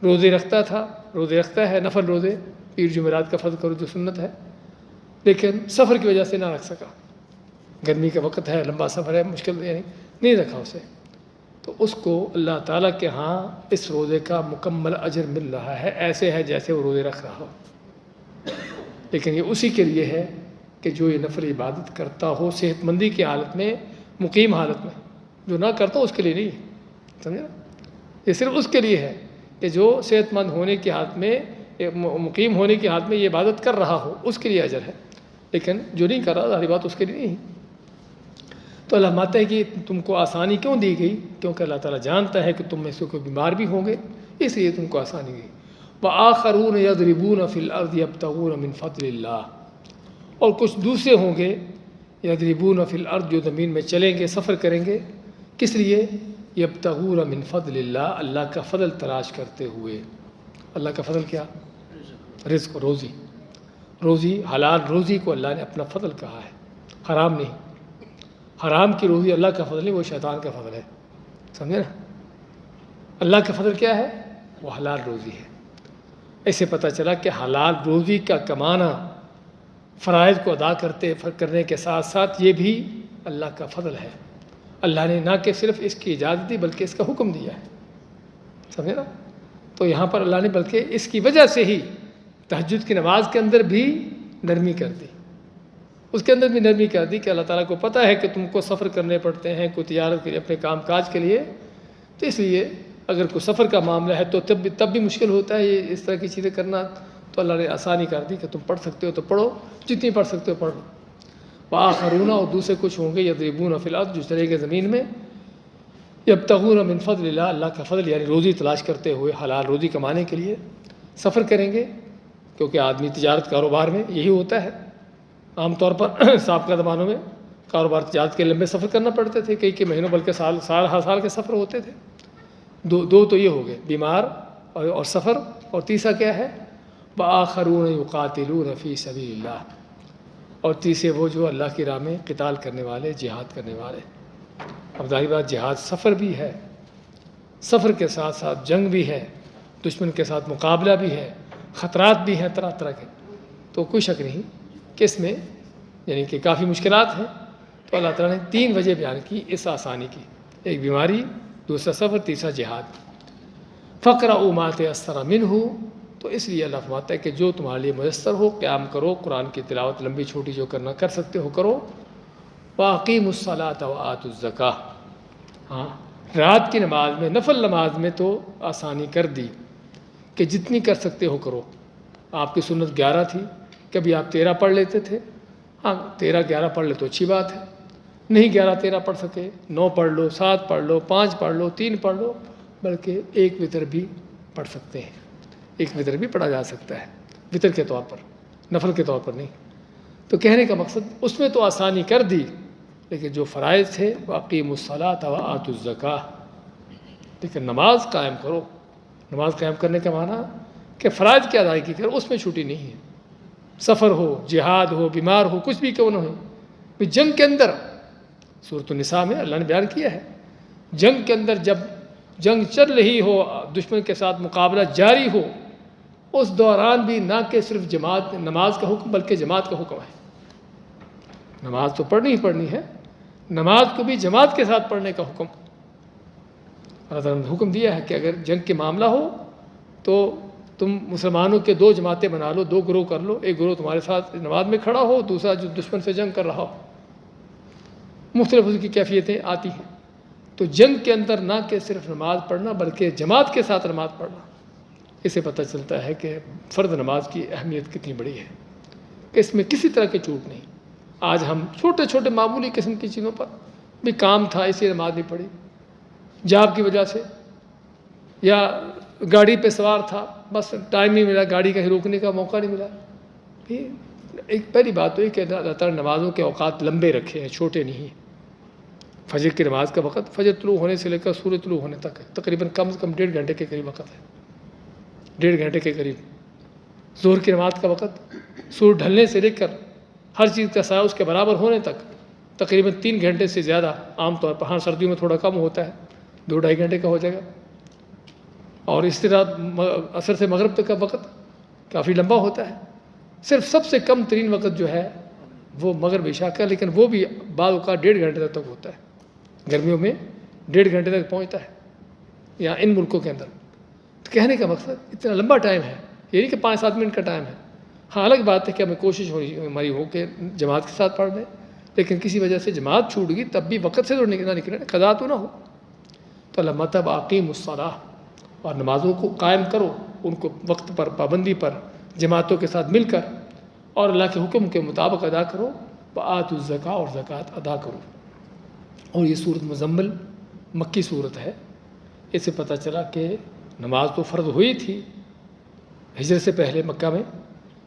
روزے رکھتا تھا، روزے رکھتا ہے، نفل روزے، پیر جمعرات کا فرض کرو جو سنت ہے، لیکن سفر کی وجہ سے نہ رکھ سکا، گرمی کا وقت ہے، لمبا سفر ہے، مشکل یعنی نہیں رکھا اسے، تو اس کو اللہ تعالیٰ کے ہاں اس روزے کا مکمل اجر مل رہا ہے، ایسے ہے جیسے وہ روزے رکھ رہا ہو۔ لیکن یہ اسی کے لیے ہے کہ جو یہ نفل عبادت کرتا ہو صحت مندی کی حالت میں، مقیم حالت میں، جو نہ کرتا ہو اس کے لیے نہیں ہے، سمجھے نا؟ یہ صرف اس کے لیے ہے کہ جو صحت مند ہونے کی حالت میں، مقیم ہونے کی حالت میں یہ عبادت کر رہا ہو، اس کے لیے اجر ہے، لیکن جو نہیں کر رہا ظاہری بات اس کے لیے نہیں ہے۔ تو اللہ ماتا ہے کہ تم کو آسانی کیوں دی گئی؟ کیونکہ اللہ تعالیٰ جانتا ہے کہ تم میں سے کوئی بیمار بھی ہوں گے، اس لیے تم کو آسانی دی۔ وآخرون یضربون فی الارض یبتغون من فضل اللہ، اور کچھ دوسرے ہوں گے یضربون فی الارض، جو زمین میں چلیں گے، سفر کریں گے، کس لیے؟ یبتغون من فضل اللہ، اللہ کا فضل تلاش کرتے ہوئے۔ اللہ کا فضل کیا؟ رزق، روزی، حلال روزی کو اللہ نے اپنا فضل کہا ہے، حرام نہیں۔ حرام کی روزی اللہ کا فضل نہیں، وہ شیطان کا فضل ہے، سمجھے نا؟ اللہ کا فضل کیا ہے؟ وہ حلال روزی ہے۔ ایسے پتہ چلا کہ حلال روزی کا کمانا، فرائض کو ادا کرنے کے ساتھ ساتھ یہ بھی اللہ کا فضل ہے۔ اللہ نے نہ کہ صرف اس کی اجازت دی بلکہ اس کا حکم دیا ہے، سمجھے نا؟ تو یہاں پر اللہ نے بلکہ اس کی وجہ سے ہی تہجد کی نماز کے اندر بھی نرمی کر دی، اس کے اندر بھی نرمی کر دی کہ اللہ تعالیٰ کو پتہ ہے کہ تم کو سفر کرنے پڑتے ہیں، کوئی تجارت کے لیے، اپنے کام کاج کے لیے، تو اس لیے اگر کوئی سفر کا معاملہ ہے تو تب بھی مشکل ہوتا ہے یہ اس طرح کی چیزیں کرنا، تو اللہ نے آسانی کر دی کہ تم پڑھ سکتے ہو تو پڑھو، جتنی پڑھ سکتے ہو پڑھ لو۔ وآخرون، اور دوسرے کچھ ہوں گے یضربون فی الارض، جو چلیں گے زمین میں، یبتغون من فضل اللہ، اللہ کا فضل یعنی روزی تلاش کرتے ہوئے، حلال روزی کمانے کے لیے سفر کریں گے، کیونکہ آدمی تجارت کاروبار میں یہی ہوتا ہے۔ عام طور پر سابقہ زمانوں میں کاروبار تجارت کے لمبے سفر کرنا پڑتے تھے، کئی مہینوں بلکہ سال ہر سال کے سفر ہوتے تھے۔ دو تو یہ ہو گئے، بیمار اور سفر، اور تیسرا کیا ہے؟ وآخرون یقاتلون فی سبیل اللہ، اور تیسرے وہ جو اللہ کی راہ میں قتال کرنے والے، جہاد کرنے والے۔ اب ظاہر بات جہاد سفر بھی ہے، سفر کے ساتھ ساتھ جنگ بھی ہے، دشمن کے ساتھ مقابلہ بھی ہے، خطرات بھی ہیں طرح طرح کے، تو کوئی شک نہیں کہ اس میں یعنی کہ کافی مشکلات ہیں۔ تو اللہ تعالیٰ نے 3 وجہ بیان کی اس آسانی کی، ایک بیماری، دوسرا سفر، تیسرا جہاد۔ فَاقْرَؤُوا مَا تَيَسَّرَ مِنْهُ، تو اس لیے اللہ فرماتا ہے کہ جو تمہارے لیے میسر ہو قیام کرو، قرآن کی تلاوت لمبی چھوٹی جو کرنا کر سکتے ہو کرو۔ وَأَقِيمُوا الصَّلَاةَ وَآتُوا الزَّكَاةَ، ہاں رات کی نماز میں، نفل نماز میں تو آسانی کر دی کہ جتنی کر سکتے ہو کرو۔ آپ کی سنت 11 تھی، کبھی آپ 13 پڑھ لیتے تھے، ہاں 13-11 پڑھ لے تو اچھی بات ہے، نہیں 11-13 پڑھ سکے 9 پڑھ لو، 7 پڑھ لو، 5 پڑھ لو، 3 پڑھ لو، بلکہ ایک وتر بھی پڑھ سکتے ہیں، ایک وتر بھی پڑھا جا سکتا ہے وتر کے طور پر، نفل کے طور پر نہیں۔ تو کہنے کا مقصد اس میں تو آسانی کر دی، لیکن جو فرائض تھے وَأَقِيمُوا الصَّلَاةَ وَآتُوا الزَّكَاةَ، لیکن نماز قائم کرو۔ نماز قائم کرنے کا معنی کہ فرائض کی ادائیگی کرو، اس میں چھٹی نہیں ہے، سفر ہو، جہاد ہو، بیمار ہو، کچھ بھی کیوں نہ ہو۔ جنگ کے اندر سورۃ النساء میں اللہ نے بیان کیا ہے، جنگ کے اندر جب جنگ چل رہی ہو، دشمن کے ساتھ مقابلہ جاری ہو، اس دوران بھی نہ کہ صرف جماعت نماز کا حکم بلکہ جماعت کا حکم ہے۔ نماز تو پڑھنی ہی پڑھنی ہے، نماز کو بھی جماعت کے ساتھ پڑھنے کا حکم اللہ تعالیٰ نے حکم دیا ہے کہ اگر جنگ کے معاملہ ہو تو تم مسلمانوں کے 2 جماعتیں بنا لو، 2 گروہ کر لو، ایک گروہ تمہارے ساتھ نماز میں کھڑا ہو، دوسرا جو دشمن سے جنگ کر رہا ہو۔ مختلف اس کی کیفیتیں آتی ہیں۔ تو جنگ کے اندر نہ کہ صرف نماز پڑھنا بلکہ جماعت کے ساتھ نماز پڑھنا، اسے پتہ چلتا ہے کہ فرض نماز کی اہمیت کتنی بڑی ہے، کہ اس میں کسی طرح کی چوٹ نہیں۔ آج ہم چھوٹے چھوٹے معمولی قسم کی چیزوں پر بھی کام تھا اس لیے نماز نہیں پڑھی، جاب کی وجہ سے، یا گاڑی پہ سوار تھا بس ٹائم نہیں ملا، گاڑی کہیں روکنے کا موقع نہیں ملا۔ ایک پہلی بات تو یہ کہ اللہ تعالیٰ نمازوں کے اوقات لمبے رکھے ہیں، چھوٹے نہیں ہیں۔ فجر کی نماز کا وقت فجر طلوع ہونے سے لے کر سورج طلوع ہونے تک ہے، تقریباً کم سے کم 1.5 گھنٹے کے قریب وقت ہے، 1.5 گھنٹے کے قریب۔ ظہر کی نماز کا وقت سورج ڈھلنے سے لے کر ہر چیز کا سایہ اس کے برابر ہونے تک تقریباً 3 گھنٹے سے زیادہ، عام طور پر، ہاں سردیوں میں تھوڑا کم ہوتا ہے، 2-2.5 گھنٹے کا ہو جائے گا۔ اور اس طرح عصر سے مغرب تک کا وقت کافی لمبا ہوتا ہے۔ صرف سب سے کم ترین وقت جو ہے وہ مغرب عشاء کا، لیکن وہ بھی بعض اوقات 1.5 گھنٹے تک ہوتا ہے، گرمیوں میں 1.5 گھنٹے تک پہنچتا ہے یا ان ملکوں کے اندر۔ تو کہنے کا مقصد اتنا لمبا ٹائم ہے، یہ نہیں کہ 5-7 منٹ کا ٹائم ہے۔ ہاں الگ بات ہے کہ ہمیں کوشش ہماری ہو کہ جماعت کے ساتھ پڑھ لیں، لیکن کسی وجہ سے جماعت چھوٹ گئی تب بھی وقت سے تو نہ نکلے، قضا تو نہ ہو۔ تو اللہ مطلب اقیموا الصلاۃ، اور نمازوں کو قائم کرو، ان کو وقت پر، پابندی پر، جماعتوں کے ساتھ مل کر، اور اللہ کے حکم کے مطابق ادا کرو۔ وآتوا الزکاۃ، اور زکوٰۃ ادا کرو۔ اور یہ سورۃ مزمل مکی صورت ہے، اس سے پتہ چلا کہ نماز تو فرض ہوئی تھی ہجرت سے پہلے مکہ میں،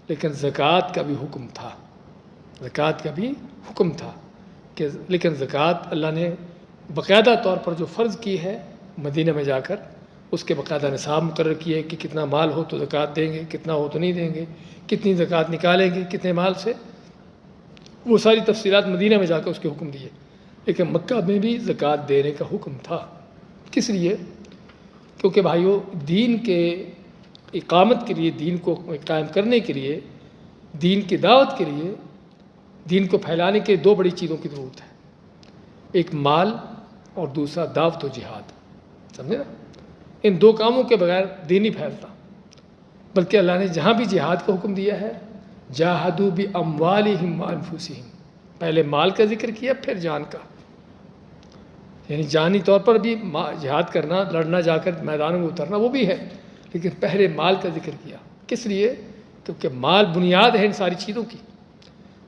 لیکن زکوٰۃ کا بھی حکم تھا، زکوٰۃ کا بھی حکم تھا کہ لیکن زکوٰۃ اللہ نے باقاعدہ طور پر جو فرض کی ہے مدینہ میں جا کر، اس کے باقاعدہ نصاب مقرر کیے کہ کتنا مال ہو تو زکوٰۃ دیں گے، کتنا ہو تو نہیں دیں گے، کتنی زکوٰۃ نکالیں گے کتنے مال سے، وہ ساری تفصیلات مدینہ میں جا کر اس کے حکم دیے۔ لیکن مکہ میں بھی زکوٰۃ دینے کا حکم تھا، کس لیے؟ کیونکہ بھائیو دین کے اقامت کے لیے، دین کو قائم کرنے کے لیے، دین کی دعوت کے لیے، دین کو پھیلانے کے 2 بڑی چیزوں کی ضرورت ہے، ایک مال اور دوسرا دعوت و جہاد، سمجھے نا؟ ان 2 کاموں کے بغیر دین نہیں پھیلتا۔ بلکہ اللہ نے جہاں بھی جہاد کا حکم دیا ہے، جاہدوا باموالہم وانفسہم، پہلے مال کا ذکر کیا پھر جان کا، یعنی جانی طور پر بھی جہاد کرنا، لڑنا، جا کر میدانوں میں اترنا وہ بھی ہے، لیکن پہلے مال کا ذکر کیا۔ کس لیے؟ کیونکہ مال بنیاد ہے ان ساری چیزوں کی۔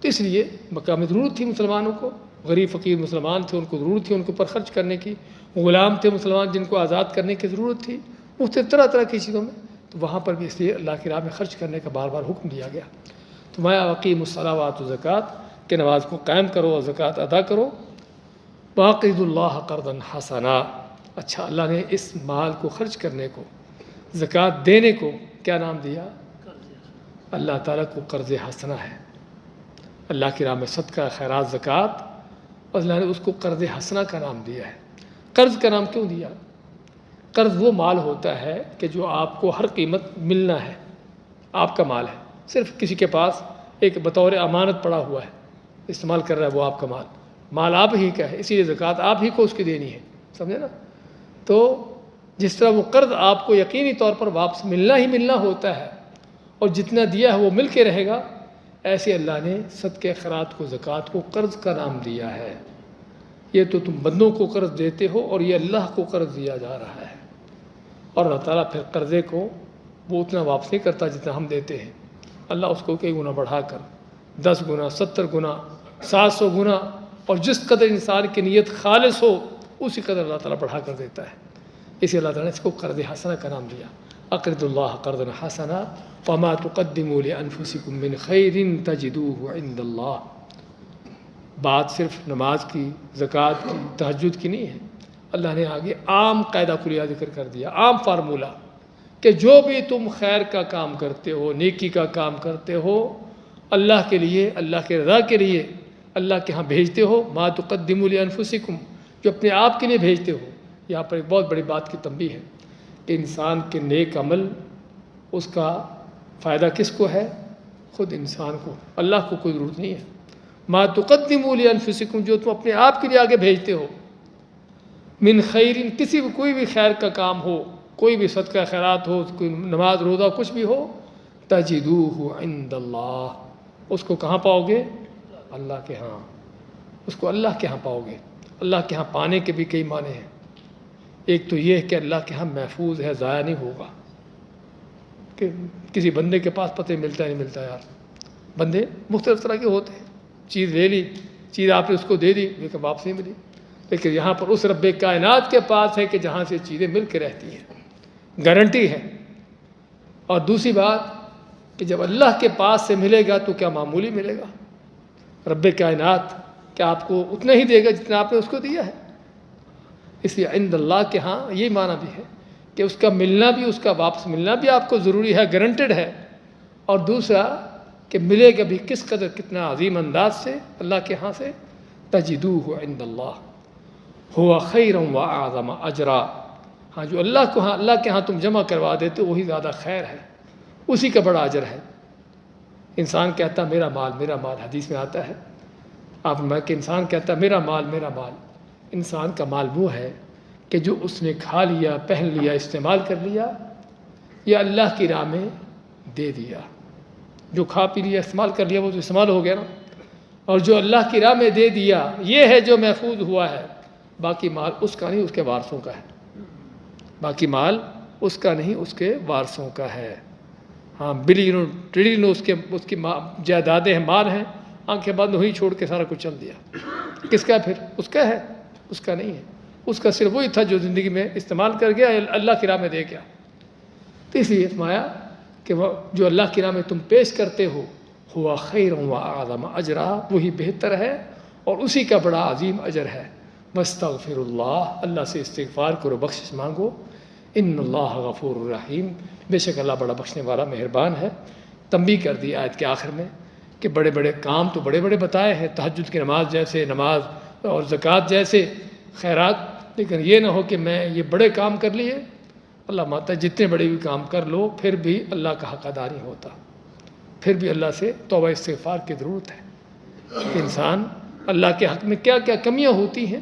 تو اس لیے مکہ میں ضرورت تھی مسلمانوں کو غریب فقیر مسلمان تھے، ان کو ضرورت تھی ان کے اوپر خرچ کرنے کی، غلام تھے مسلمان جن کو آزاد کرنے کی ضرورت تھی، مختلف طرح طرح کی چیزوں میں، تو وہاں پر بھی اس لیے اللہ کی راہ میں خرچ کرنے کا بار بار حکم دیا گیا۔ تو میں اقیموا الصلاۃ وآتوا الزکوٰۃ کہ نماز کو قائم کرو اور زکوٰۃ ادا کرو۔ وَأَقْرِضُوا اللَّهَ قَرْضًا حَسَنًا، اچھا اللہ نے اس مال کو خرچ کرنے کو، زکوٰۃ دینے کو کیا نام دیا؟ اللہ تعالیٰ کو قرض حسنہ ہے۔ اللہ کی راہ میں صدقہ، خیرات، زکوٰۃ، اور اللہ نے اس کو قرض حسنہ کا نام دیا ہے۔ قرض کا نام کیوں دیا؟ قرض وہ مال ہوتا ہے کہ جو آپ کو ہر قیمت ملنا ہے، آپ کا مال ہے، صرف کسی کے پاس ایک بطور امانت پڑا ہوا ہے، استعمال کر رہا ہے، وہ آپ کا مال آپ ہی کا ہے، اسی لیے زکوٰۃ آپ ہی کو اس کی دینی ہے، سمجھے نا؟ تو جس طرح وہ قرض آپ کو یقینی طور پر واپس ملنا ہی ملنا ہوتا ہے اور جتنا دیا ہے وہ مل کے رہے گا، ایسے اللہ نے صدقہ خیرات کو، زکوٰۃ کو قرض کا نام دیا ہے۔ یہ تو تم بندوں کو قرض دیتے ہو اور یہ اللہ کو قرض دیا جا رہا ہے، اور اللہ تعالیٰ پھر قرضے کو وہ اتنا واپس نہیں کرتا جتنا ہم دیتے ہیں، اللہ اس کو کئی گنا بڑھا کر 10 گنا، 70 گنا، 700 گنا، اور جس قدر انسان کی نیت خالص ہو اسی قدر اللہ تعالیٰ بڑھا کر دیتا ہے۔ اسی اللہ تعالیٰ نے اس کو قرض حسنہ کا نام دیا۔ اقرضوا اللہ قرضا حسنا وما تقدموا لانفسکم من خیر تجدوہ عند اللہ۔ بات صرف نماز کی، زکوٰۃ کی، تہجد کی نہیں ہے، اللہ نے آگے عام قاعدہ کلیہ ذکر کر دیا، عام فارمولہ، کہ جو بھی تم خیر کا کام کرتے ہو، نیکی کا کام کرتے ہو، اللہ کے لیے، اللہ کے رضا کے لیے، اللہ کے ہاں بھیجتے ہو، ما تقدموا لانفسکم، جو اپنے آپ کے لیے بھیجتے ہو۔ یہاں پر ایک بہت بڑی بات کی تنبیہ ہے کہ انسان کے نیک عمل، اس کا فائدہ کس کو ہے؟ خود انسان کو، اللہ کو کوئی ضرورت نہیں ہے۔ ما تقدموا لانفسکم، جو تم اپنے آپ کے لیے آگے بھیجتے ہو، من خیر، کسی بھی کوئی بھی خیر کا کام ہو، کوئی بھی صدقہ خیرات ہو، کوئی نماز روزہ کچھ بھی ہو، تجدوہ عند اللہ، اس کو کہاں پاؤ گے؟ اللہ کے ہاں، اس کو اللہ کے ہاں پاؤ گے۔ اللہ کے ہاں پانے کے بھی کئی معنی ہیں، ایک تو یہ ہے کہ اللہ کے ہاں محفوظ ہے، ضائع نہیں ہوگا، کہ کسی بندے کے پاس پتہ ملتا ہے نہیں ملتا، یار بندے مختلف طرح کے ہوتے ہیں، چیز لے لی، چیز آپ نے اس کو دے دی لیکن واپس نہیں ملی، لیکن یہاں پر اس رب کائنات کے پاس ہے کہ جہاں سے چیزیں مل کے رہتی ہیں، گارنٹی ہے۔ اور دوسری بات کہ جب اللہ کے پاس سے ملے گا تو کیا معمولی ملے گا؟ رب کائنات کیا آپ کو اتنا ہی دے گا جتنا آپ نے اس کو دیا ہے؟ اس لیے عند اللہ کے ہاں یہ معنی بھی ہے کہ اس کا ملنا بھی، اس کا واپس ملنا بھی آپ کو ضروری ہے، گارنٹیڈ ہے، اور دوسرا کہ ملے گا بھی کس قدر، کتنا عظیم انداز سے اللہ کے ہاں سے۔ تجدوہ عند اللہ ہوا خیرا واعظم اجرا، ہاں جو اللہ کو ہاں، اللہ کے ہاں تم جمع کروا دیتے وہی زیادہ خیر ہے، اسی کا بڑا اجر ہے۔ انسان کہتا میرا مال میرا مال، حدیث میں آتا ہے آپ میں کہ انسان کہتا میرا مال میرا مال، انسان کا مال وہ ہے کہ جو اس نے کھا لیا، پہن لیا، استعمال کر لیا، یا اللہ کی راہ میں دے دیا۔ جو کھا پی لیا، استعمال کر لیا وہ تو استعمال ہو گیا نا، اور جو اللہ کی راہ میں دے دیا یہ ہے جو محفوظ ہوا ہے۔ باقی مال اس کا نہیں، اس کے وارثوں کا ہے، باقی مال اس کا نہیں، اس کے وارثوں کا ہے۔ ہاں بلینوں ٹریلینوں اس کی جائیدادیں ہیں، مال ہیں، آنکھیں بند ہوئی چھوڑ کے سارا کچھ چل دیا، کس کا پھر؟ اس کا ہے، اس کا نہیں ہے، اس کا صرف وہی تھا جو زندگی میں استعمال کر گیا، اللہ کی راہ میں دے گیا۔ تو اس لیے فرمایا کہ وہ جو اللہ کی راہ میں تم پیش کرتے ہو ہوا خیر واعظم اجرا، وہی بہتر ہے اور اسی کا بڑا عظیم اجر ہے۔ واستغفر اللہ، اللہ سے استغفار کرو، بخشش مانگو، ان اللہ غفور الرحیم، بے شک اللہ بڑا بخشنے والا مہربان ہے۔ تنبیہ کر دی آیت کے آخر میں کہ بڑے بڑے کام تو بڑے بڑے بتائے ہیں، تہجد کی نماز جیسے، نماز اور زکوٰۃ جیسے خیرات، لیکن یہ نہ ہو کہ میں یہ بڑے کام کر لیے، اللہ ماتا جتنے بڑے بھی کام کر لو پھر بھی اللہ کا حق ادا نہیں ہوتا، پھر بھی اللہ سے توبہ استغفار کی ضرورت ہے کہ انسان اللہ کے حق میں کیا کیا کمیاں ہوتی ہیں،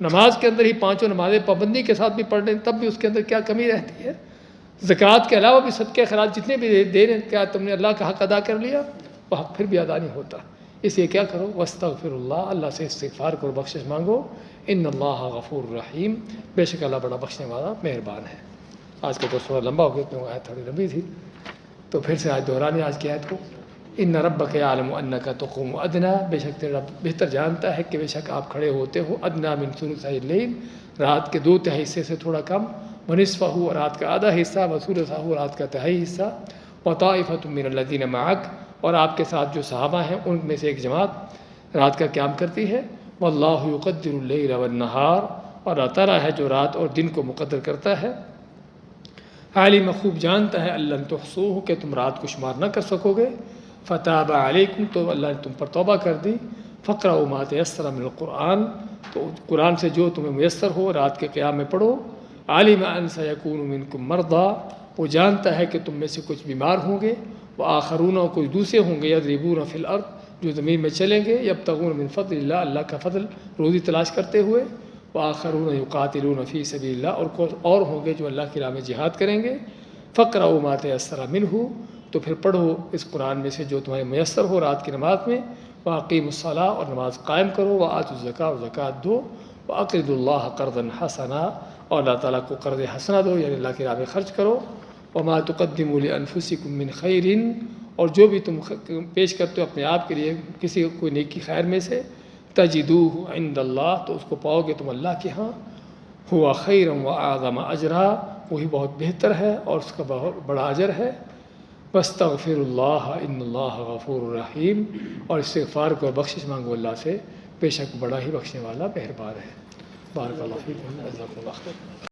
نماز کے اندر ہی 5 نمازیں پابندی کے ساتھ بھی پڑھ لیں تب بھی اس کے اندر کیا کمی رہتی ہے، زکوٰۃ کے علاوہ بھی صدقہ خیرات جتنے بھی دے رہے ہیں، کیا تم نے اللہ کا حق ادا کر لیا؟ وہ حق پھر بھی ادا نہیں ہوتا۔ اس لیے کیا کرو؟ واستغفر اللہ، اللہ سے استغفار کرو، بخشش مانگو، ان اللہ غفور الرحیم، بے شک اللہ بڑا بخشنے والا مہربان ہے۔ آج کا درس تھوڑا لمبا ہو گیا کیونکہ آیت تھوڑی لمبی تھی، تو پھر سے آج دہرانی آج کی آیت کو ان ربک یعلم انک تقوم ادنا، بے شک تیرا رب بہتر جانتا ہے کہ بے شک آپ کھڑے ہوتے ہو ادنا من ثلثی اللیل، رات کے 2/3 حصے سے تھوڑا کم، ونصفہ، اور رات کا آدھا حصہ، وثلثہ، رات کا تہائی حصہ، وطائفۃ من الذین معک، اور آپ کے ساتھ جو صحابہ ہیں ان میں سے ایک جماعت رات کا قیام کرتی ہے، واللہ یقدر اللیل والنہار، اور اللہ تعالیٰ ہے جو رات اور دن کو مقدر کرتا ہے، عالم خوب جانتا ہے اللہ تحصوہ کہ تم رات کو شمار نہ کر سکو گے، فتاب علیکم، تو اللہ نے تم پر توبہ کر دی، فقرؤوا ما تیسر من القرآن، تو قرآن سے جو تمہیں میسر ہو رات کے قیام میں پڑھو، علم ان سیکون منکم مرضی، وہ جانتا ہے کہ تم میں سے کچھ بیمار ہوں گے، وآخرون، اور کچھ دوسرے ہوں گے، یضربون فی الارض، جو زمین میں چلیں گے، یبتغون من فضل اللہ، اللہ کا فضل روزی تلاش کرتے ہوئے، وآخرون یقاتلون فی سبیل اللہ، اور کچھ اور ہوں گے جو اللہ کی راہ میں جہاد کریں گے، فقرؤوا ما تیسر منہ، تو پھر پڑھو اس قرآن میں سے جو تمہیں میسر ہو رات کی نماز میں، وأقیموا الصلاۃ، اور نماز قائم کرو، وآتوا الزکاۃ، اور زکوٰۃ دو، وأقرضوا اللہ قرضا حسنا، اور اللہ تعالیٰ کو قرض حسنہ دو، یعنی اللہ کی راہ میں خرچ کرو، وما تقدموا لانفسکم من خیر، اور جو بھی تم پیش کرتے ہو اپنے آپ کے لیے کسی کوئی نیکی خیر میں سے، تجدوہ عند اللہ، تو اس کو پاؤ گے تم اللہ کے ہاں، ہوا خیرا واعظم اجرا، وہی بہت بہتر ہے اور اس کا بہت بڑا اجر ہے، واستغفر اللہ ان اللہ غفور رحیم، اور استغفار کو بخشش مانگو اللہ سے، بے شک بڑا ہی بخشنے والا مہربان ہے۔ بارک اللہ فیکم، جزاکم اللہ خیر۔